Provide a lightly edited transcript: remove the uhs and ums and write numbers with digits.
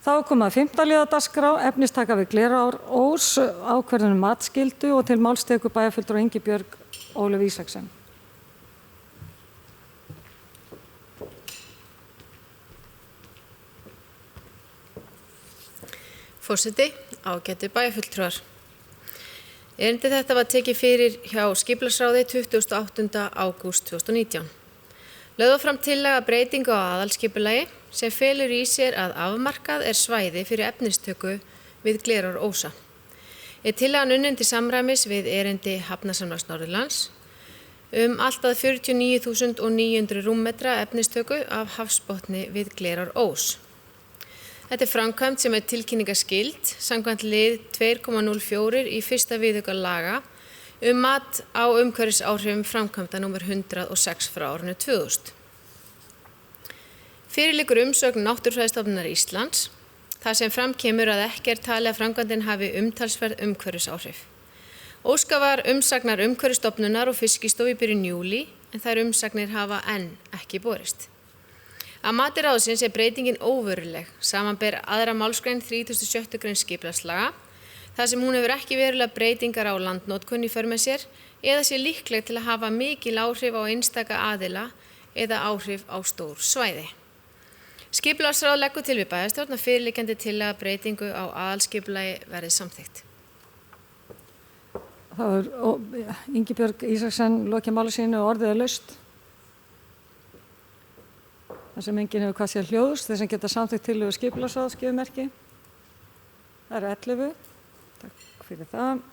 Þá er komið að 5. liða dagskrá, efnistaka við Glerárós, ákvörðun matsskyldu og til máls tekur bæjarfulltrúi Ingibjörg Ólöf Ísaksen. Forseti, ágætu bæjarfulltrúar. Erindi þetta var tekið fyrir hjá skipulagsráði 28. ágúst 2019. Lögð var fram tillaga breytingu á aðalskipulagi sem felur í sér að afmarkað er svæði fyrir efnistöku við Glerárósa. Er tillagan unnin til samræmis við erindi Hafnasamlags Norðurlands allt að 49.900 rúmmetra efnistöku af hafsbotni við Glerárós. Þetta er framkvæmd sem er tilkynningarskyld samkvæmt lið 2,04 í 1. viðauka laga mat á umhverfisáhrifum framkvæmda númer 106 frá árinu 2000. Fyrir liggur umsögn Náttúrufræðistofnunar Íslands, þar sem fram kemur að ekki er talið að framkvæmdin hafi umtalsverð umhverfisáhrif. Óskað var umsagnar Umhverfisstofnunar og Fiskistofu í byrjun júlí, en þær umsagnir hafa enn ekki borist. Að mati ráðsins er breytingin óveruleg, samanber 2. málsgrein 36. grein skipulagslaga, þar sem hún hefur ekki verulega breytingar á landnotkun í för með sér eða sé líkleg til að hafa mikil áhrif á einstaka aðila eða áhrif á stór svæði. Skipulagsráð leggur til við bæjarstjórn að fyrirliggjandi tillaga breytingu á aðalskipulagi verði samþykkt. Það er Ingibjörg Ísaksen lokið máli sínu og orðið er laust. Það sem enginn hefur hvað sér hljóðust, þeir sem geta samþykkt tillögu skipulagsráðs gefa merki. Það eru 11. Takk fyrir það.